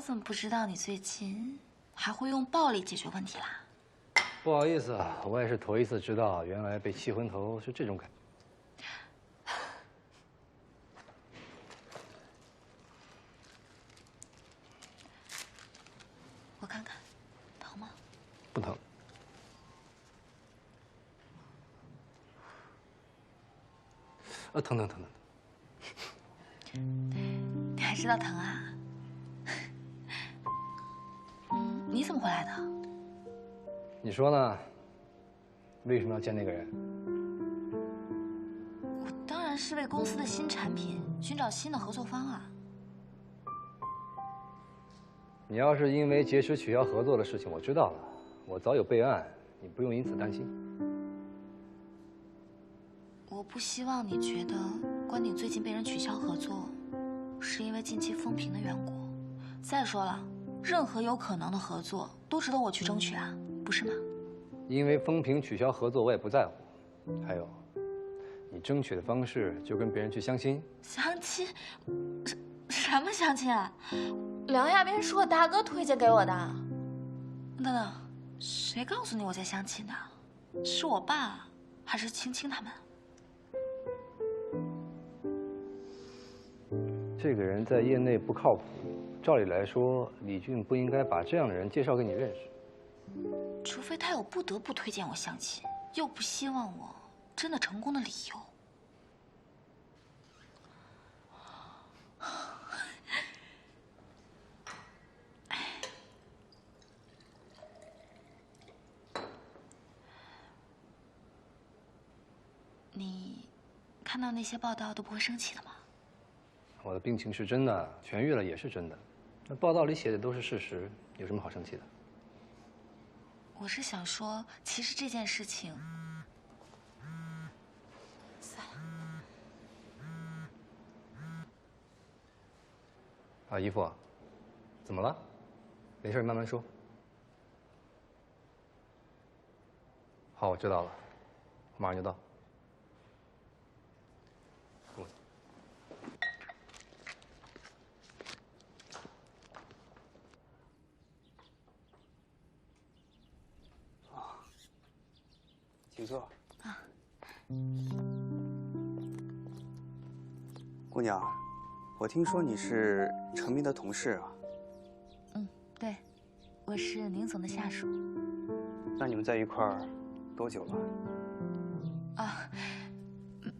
怎么不知道你最近还会用暴力解决问题啦？不好意思啊，我也是头一次知道，原来被气昏头是这种感觉。我看看，疼吗？不疼。疼。你还知道疼啊？你怎么回来的？你说呢？为什么要见那个人？我当然是为公司的新产品寻找新的合作方啊。你要是因为结识取消合作的事情，我知道了，我早有备案，你不用因此担心。我不希望你觉得关顶最近被人取消合作，是因为近期风评的缘故。再说了，任何有可能的合作都值得我去争取啊，不是吗？因为风评取消合作，我也不在乎。还有，你争取的方式就跟别人去相亲。相亲？什么相亲啊？梁亚斌是我大哥推荐给我的。等等，谁告诉你我在相亲的？是我爸还是青青他们？这个人在业内不靠谱，照理来说，李俊不应该把这样的人介绍给你认识。除非他有不得不推荐我相亲，又不希望我真的成功的理由。你看到那些报道都不会生气的吗？我的病情是真的，痊愈了也是真的。那报道里写的都是事实，有什么好生气的？我是想说，其实这件事情，算了。啊，姨父，怎么了？没事，慢慢说。好，我知道了，我马上就到。请坐。啊，姑娘，我听说你是程明的同事啊？嗯，对，我是宁总的下属。那你们在一块儿多久了？啊，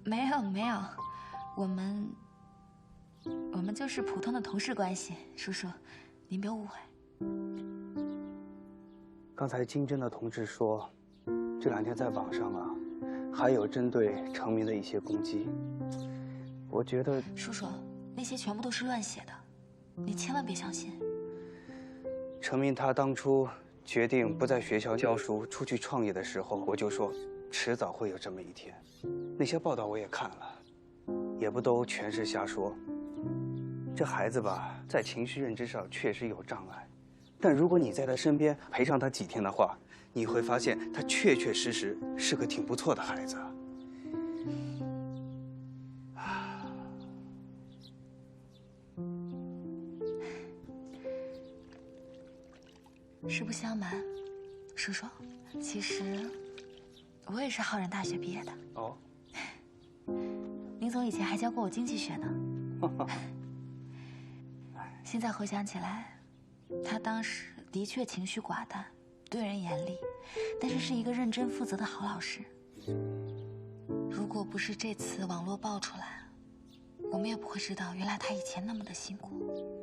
没有，我们就是普通的同事关系，叔叔，您别误会。刚才金针的同志说，这2天在网上啊，还有针对程明的一些攻击。我觉得，叔叔，那些全部都是乱写的，你千万别相信。程明他当初决定不在学校教书，出去创业的时候，我就说，迟早会有这么一天。那些报道我也看了，也不都全是瞎说。这孩子吧，在情绪认知上确实有障碍，但如果你在他身边陪上他几天的话，你会发现他确确实实是个挺不错的孩子。实不相瞒，叔叔，其实我也是浩然大学毕业的。哦，宁总以前还教过我经济学呢。现在回想起来，他当时的确情绪寡淡，对人严厉，但是是一个认真负责的好老师。如果不是这次网络爆出来，我们也不会知道原来他以前那么的辛苦。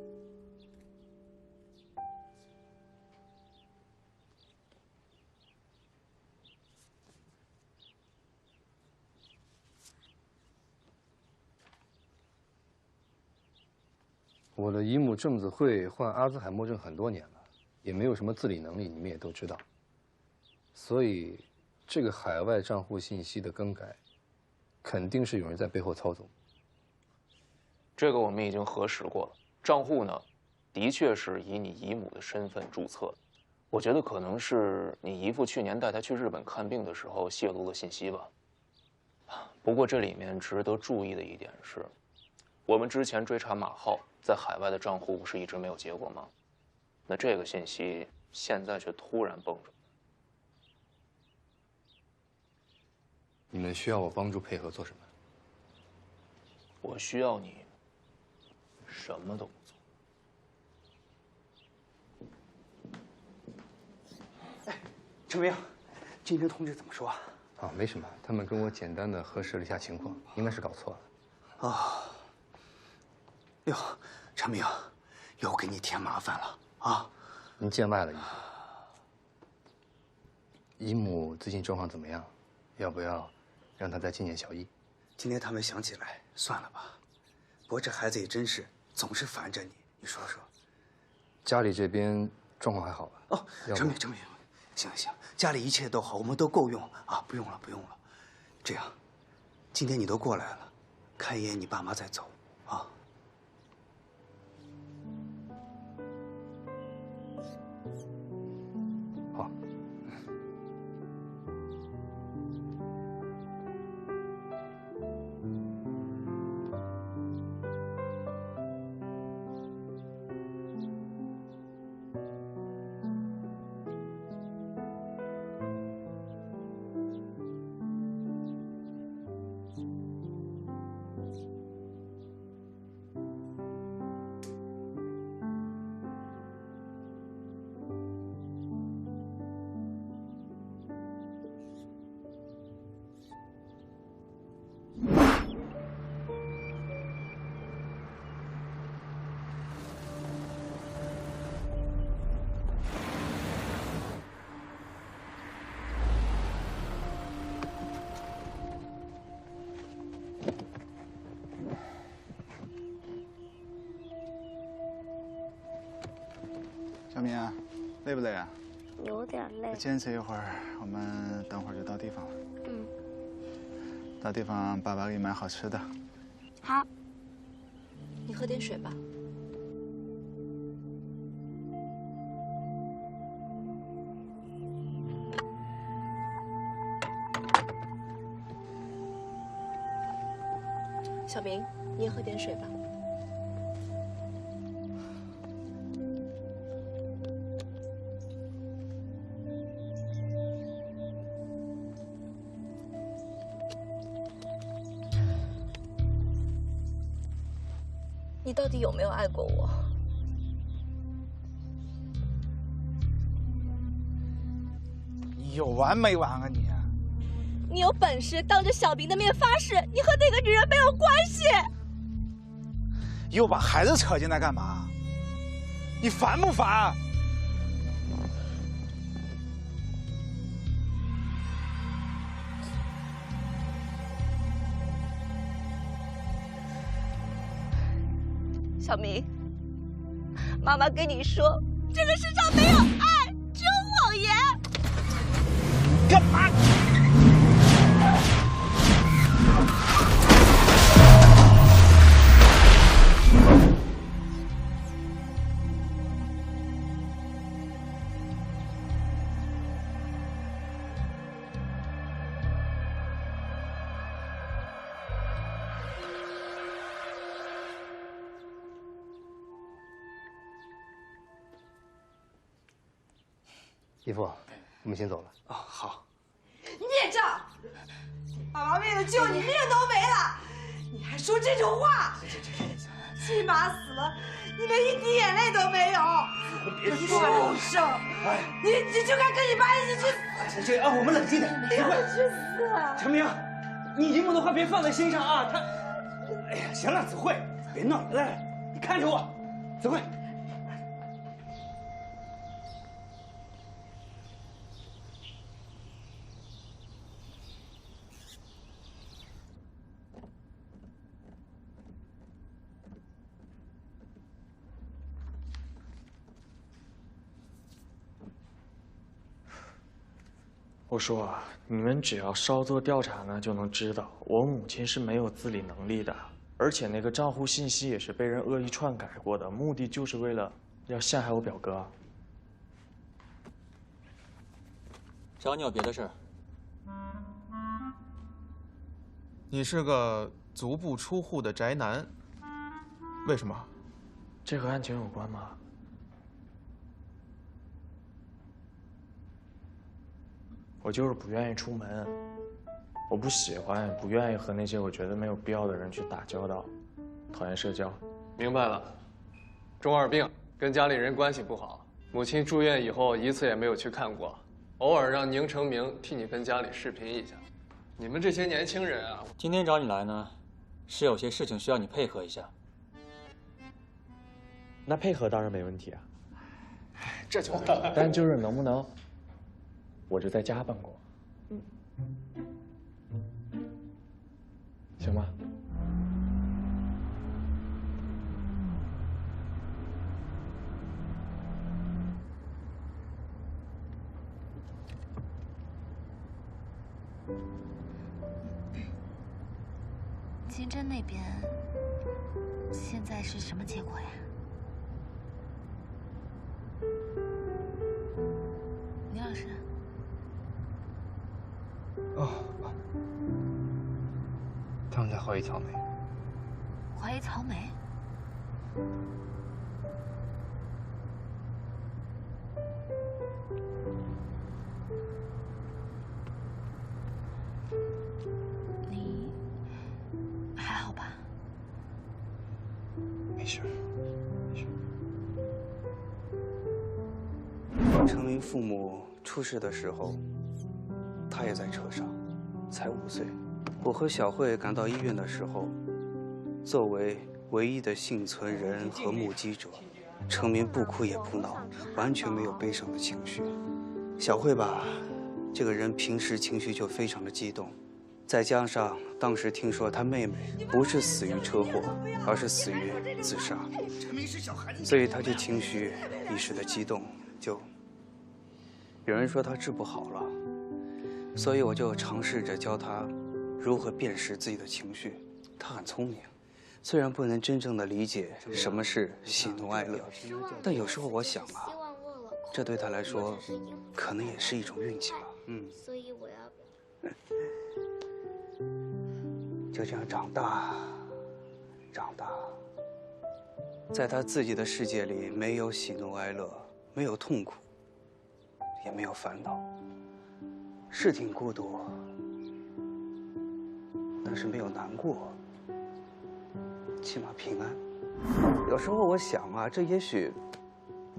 我的姨母郑子慧患阿兹海默症很多年了，也没有什么自理能力，你们也都知道。所以，这个海外账户信息的更改，肯定是有人在背后操纵。这个我们已经核实过了，账户呢，的确是以你姨母的身份注册的。我觉得可能是你姨父去年带她去日本看病的时候泄露了信息吧。不过这里面值得注意的一点是，我们之前追查马浩在海外的账户不是一直没有结果吗？那这个信息现在却突然蹦出来。你们需要我帮助配合做什么？我需要你什么都不做。哎，陈明，今天通知怎么说啊？啊，没什么，他们跟我简单的核实了一下情况，应该是搞错了。哦，哟，陈明，又给你添麻烦了啊！您见外了，姨父。姨母最近状况怎么样？要不要让她再尽点小意？今天他们想起来，算了吧。不过这孩子也真是总是烦着你，你说说。家里这边状况还好吧？哦，陈明，行，家里一切都好，我们都够用啊，不用了。这样，今天你都过来了，看一眼你爸妈再走啊。好。小敏，累不累啊？有点累。坚持一会儿，我们等会儿就到地方了。嗯。到地方，爸爸给你买好吃的。好。你喝点水吧。小明，你也喝点水吧。你到底有没有爱过我？你有完没完啊你？你有本事当着小明的面发誓，你和那个女人没有关系。又把孩子扯进来干嘛？你烦不烦？小明，妈妈跟你说，这个世上没有爱，只有谎言。干嘛？姨父，我们先走了。哦，好。孽障！爸爸为了救你，命都没了，你还说这种话？亲妈死了，你连一滴眼泪都没有。别你畜生！你就该跟你爸一起去。我们冷静点。你让他去死！陈明，你姨母的话别放在心上啊。哎呀，行了，子慧，别闹了，来，你看着我，子慧。我说啊，你们只要稍作调查呢，就能知道我母亲是没有自理能力的，而且那个账户信息也是被人恶意篡改过的，目的就是为了要陷害我表哥。找你有别的事儿。你是个足不出户的宅男，为什么？这和案情有关吗？我就是不愿意出门，我不喜欢，也不愿意和那些我觉得没有必要的人去打交道，讨厌社交。明白了，中二病，跟家里人关系不好。母亲住院以后一次也没有去看过，偶尔让宁成明替你跟家里视频一下。你们这些年轻人啊，今天找你来呢，是有些事情需要你配合一下。那配合当然没问题啊，这就但就是能不能，我就在家办公，行吗？金针那边现在是什么结果呀？倪老师。哦，他们在怀疑草莓。怀疑草莓？你还好吧？没事，没事。成明父母出事的时候，他也在车上，才5岁。我和小慧赶到医院的时候，作为唯一的幸存人和目击者，成明不哭也不闹，完全没有悲伤的情绪。小慧吧，这个人平时情绪就非常的激动，再加上当时听说他妹妹不是死于车祸，而是死于自杀，所以他就情绪一时的激动，就有人说他治不好了，所以我就尝试着教他如何辨识自己的情绪。他很聪明，虽然不能真正的理解什么是喜怒哀乐，但有时候我想啊，这对他来说可能也是一种运气吧。所以我要就这样长大，在他自己的世界里，没有喜怒哀乐，没有痛苦，也没有烦恼，是挺孤独，但是没有难过，起码平安。有时候我想啊，这也许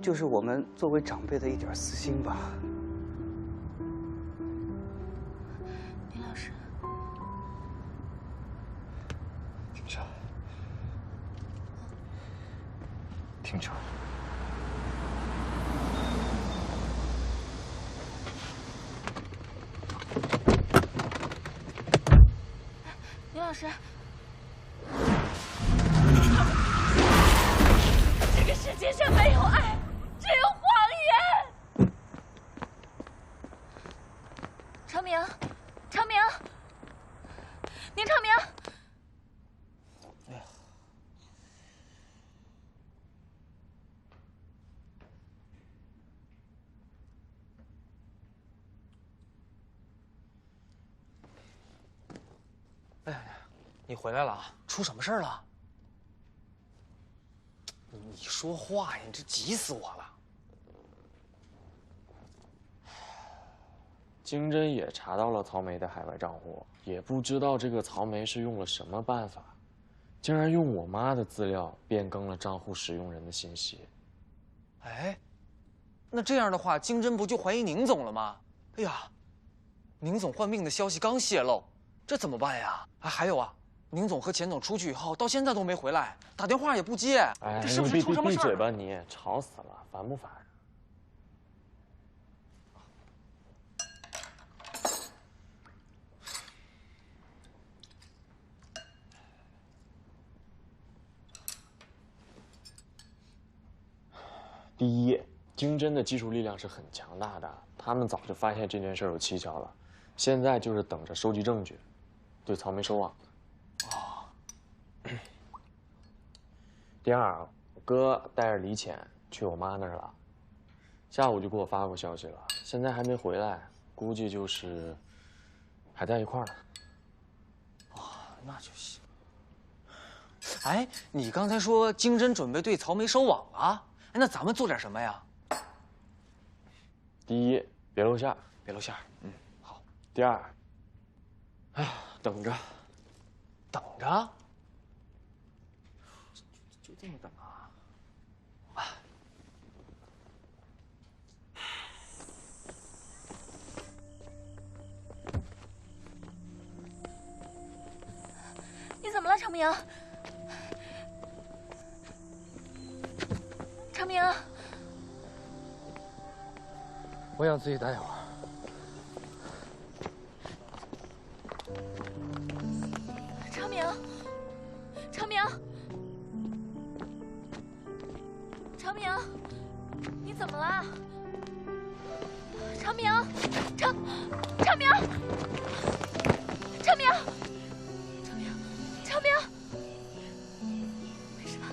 就是我们作为长辈的一点私心吧。倪老师，停车，停车。倪老师，这个世界上没有爱，只有谎言。成明，成明，宁成明。你回来了啊？出什么事儿了？你说话呀！你这急死我了。经侦也查到了曹梅的海外账户，也不知道这个曹梅是用了什么办法，竟然用我妈的资料变更了账户使用人的信息。哎，那这样的话，经侦不就怀疑宁总了吗？哎呀，宁总患病的消息刚泄露，这怎么办呀？啊，还有啊，宁总和钱总出去以后，到现在都没回来，打电话也不接，这是不是出什么事儿？闭嘴吧你，吵死了，烦不烦？第一，经侦的技术力量是很强大的，他们早就发现这件事有蹊跷了，现在就是等着收集证据，对曹梅收网。第二，我哥带着李浅去我妈那儿了，下午就给我发过消息了，现在还没回来，估计就是还在一块儿呢。那就行。哎，你刚才说经侦准备对曹梅收网了，哎，那咱们做点什么呀？第一，别露馅，别露馅。第二，等着，等着，就这么等啊。 你怎么了，程明？程明，我想自己待一会儿。程明，程明，程明，你怎么了？程明，程明，程明，程明，程明，没事吧？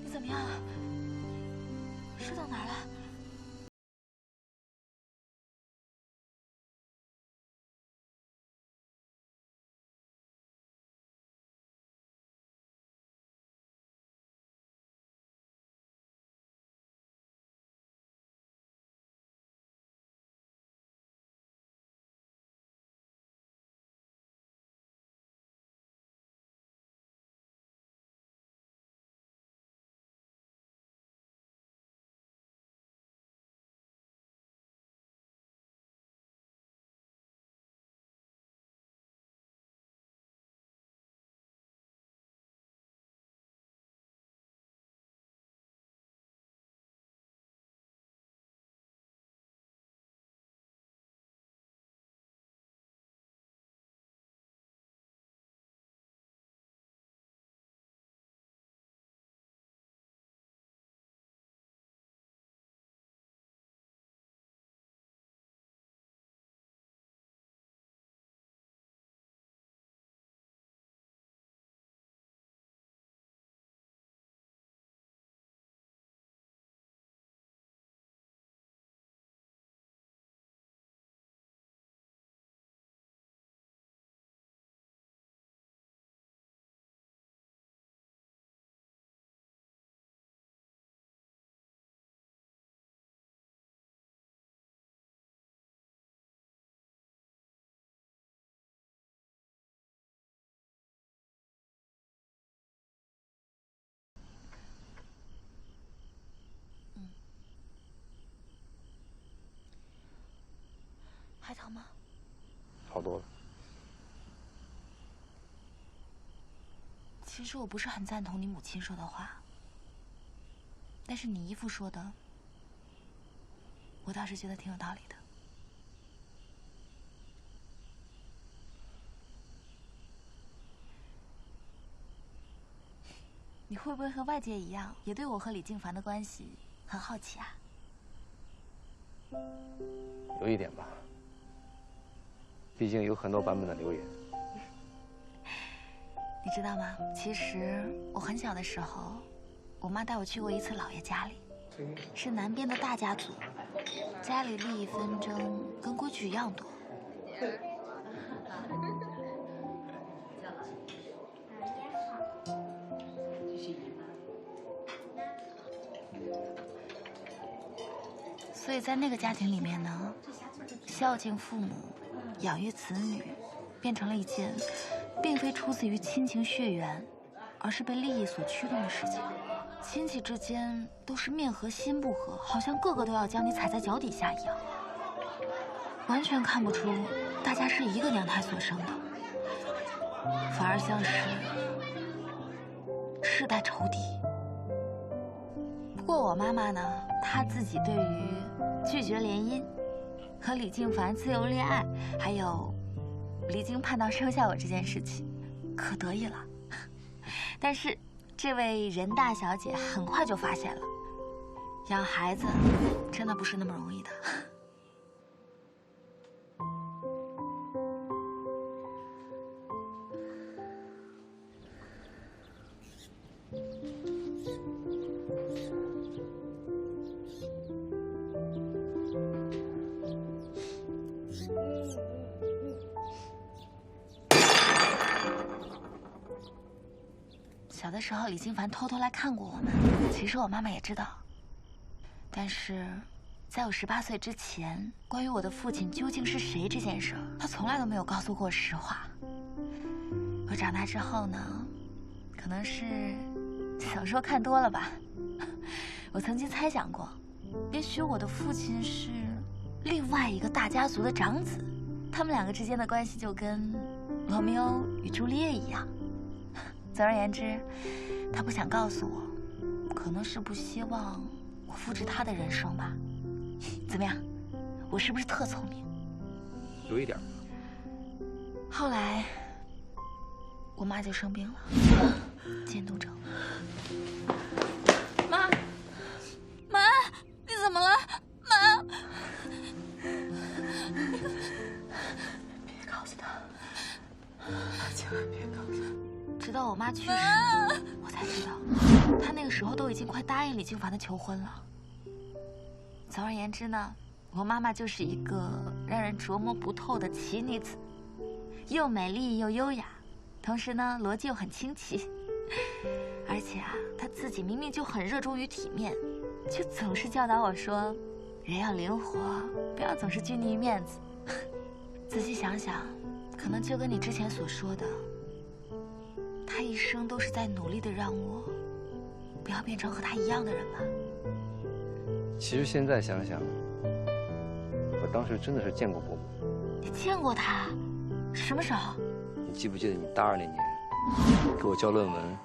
你怎么样啊？摔到哪儿了？还疼吗？好多了。其实我不是很赞同你母亲说的话，但是你姨父说的，我倒是觉得挺有道理的。你会不会和外界一样，也对我和李静凡的关系很好奇啊？有一点吧。毕竟有很多版本的留言。你知道吗？其实我很小的时候，我妈带我去过一次姥爷家里，是南边的大家族，家里利益纷争跟过去一样多。所以在那个家庭里面呢，孝敬父母、养育子女，变成了一件并非出自于亲情血缘，而是被利益所驱动的事情。亲戚之间都是面和心不和，好像个个都要将你踩在脚底下一样，完全看不出大家是一个娘胎所生的，反而像是世代仇敌。不过我妈妈呢，她自己对于拒绝联姻、和李静凡自由恋爱，还有离经叛道生下我这件事情，可得意了。但是这位任大小姐很快就发现了，养孩子真的不是那么容易的。小的时候，李静凡偷偷来看过我们，其实我妈妈也知道，但是在我18岁之前，关于我的父亲究竟是谁这件事儿，他从来都没有告诉过我实话。我长大之后呢，可能是小说看多了吧，我曾经猜想过，也许我的父亲是另外一个大家族的长子，他们两个之间的关系就跟罗密欧与朱丽叶一样。总而言之，他不想告诉我，可能是不希望我复制他的人生吧。怎么样，我是不是特聪明？有一点。后来，我妈就生病了，渐冻症。妈，妈，你怎么了？妈，别告诉她，千万别告诉她。直到我妈去世，我才知道，她那个时候都已经快答应李静凡的求婚了。总而言之呢，我妈妈就是一个让人琢磨不透的奇女子，又美丽又优雅，同时呢逻辑又很清奇。而且啊，她自己明明就很热衷于体面，却总是教导我说，人要灵活，不要总是拘泥于面子。仔细想想，可能就跟你之前所说的，她一生都是在努力的让我不要变成和她一样的人吧。其实现在想想，我当时真的是见过伯母。你见过她？什么时候？你记不记得你大2那年给我交论文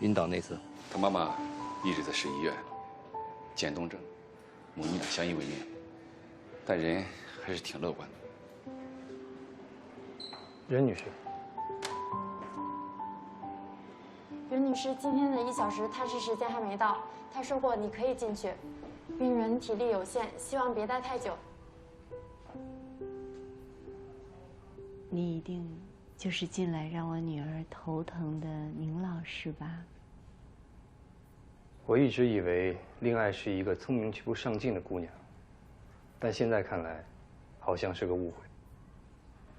晕倒那次？他妈妈一直在市医院，渐冻症，母女俩相依为命，但人还是挺乐观的。任女士，任女士，今天的1小时探视时间还没到，他说过你可以进去。病人体力有限，希望别待太久。你一定就是进来让我女儿头疼的宁老师吧？我一直以为令爱是一个聪明却不上进的姑娘，但现在看来，好像是个误会。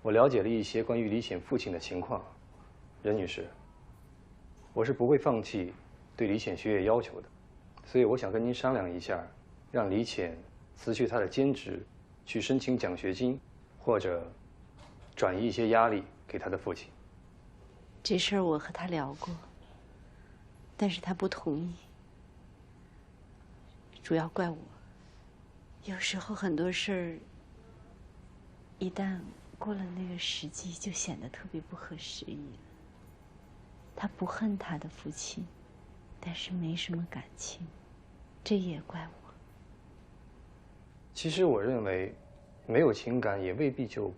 我了解了一些关于李显父亲的情况，任女士，我是不会放弃对李显学业要求的，所以我想跟您商量一下，让李显辞去他的兼职，去申请奖学金，或者转移一些压力给他的父亲。这事儿我和他聊过，但是他不同意，主要怪我。有时候很多事儿，一旦过了那个时机，就显得特别不合时宜了。他不恨他的父亲，但是没什么感情，这也怪我。其实我认为，没有情感也未必就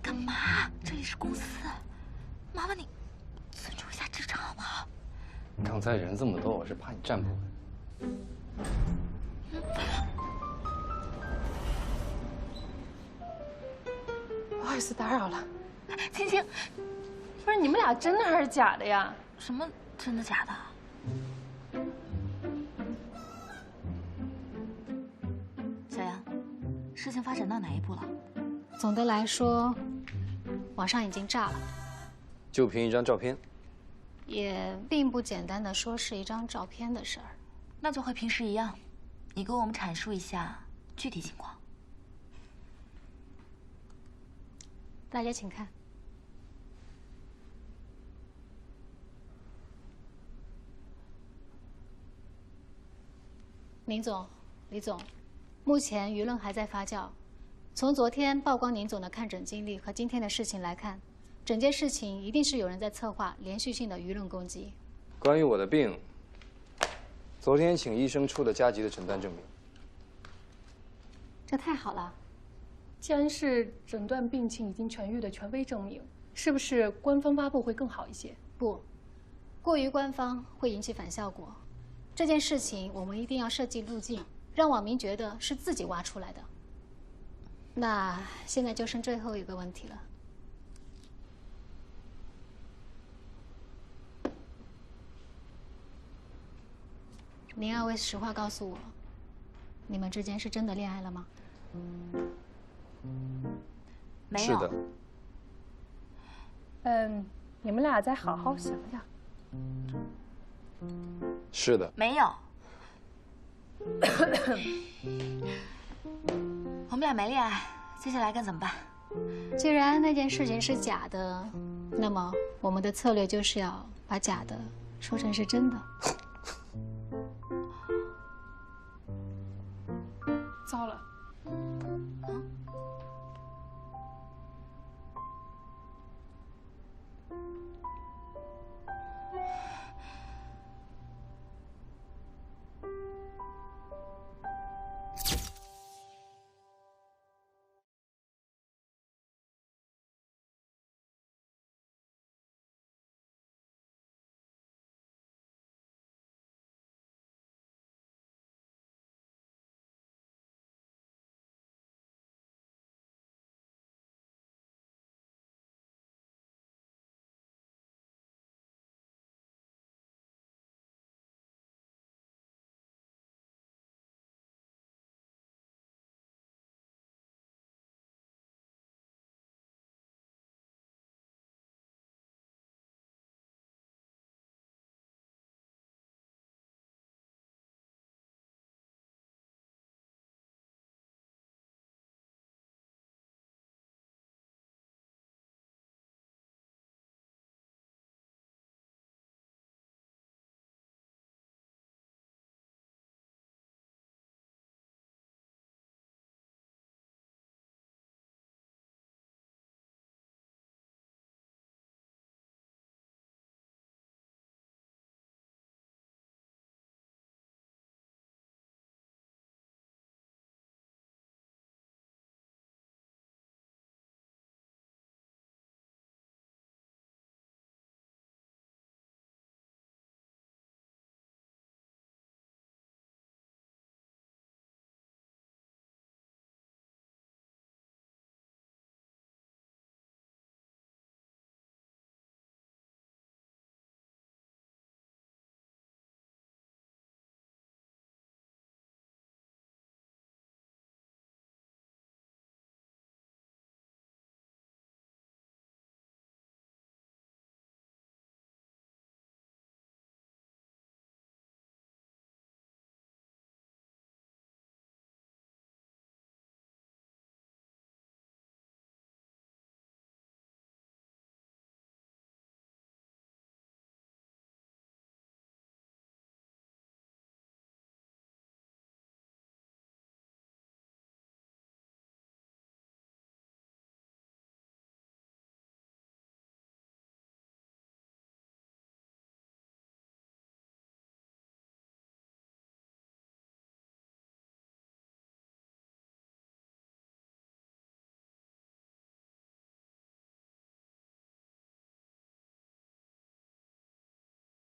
干嘛？这里是公司，妈妈你尊重一下职场好不好？刚才人这么多，我是怕你站不稳。不好意思打扰了。青青，不是你们俩真的还是假的呀？什么真的假的？小杨，事情发展到哪一步了？总的来说，网上已经炸了，就凭一张照片？也并不简单的说是一张照片的事儿。那就和平时一样，你给我们阐述一下具体情况。大家请看。宁总、李总，目前舆论还在发酵。从昨天曝光宁总的看诊经历和今天的事情来看，整件事情一定是有人在策划连续性的舆论攻击。关于我的病，昨天请医生出的加急的诊断证明。这太好了。既然是诊断病情已经痊愈的权威证明，是不是官方发布会更好一些？不，过于官方会引起反效果。这件事情我们一定要设计路径，让网民觉得是自己挖出来的。那现在就剩最后一个问题了。您二位实话告诉我，你们之间是真的恋爱了吗？没有。是的。你们俩再好好想想。是的。没有。我们俩没恋爱，接下来该怎么办？既然那件事情是假的，那么我们的策略就是要把假的说成是真的。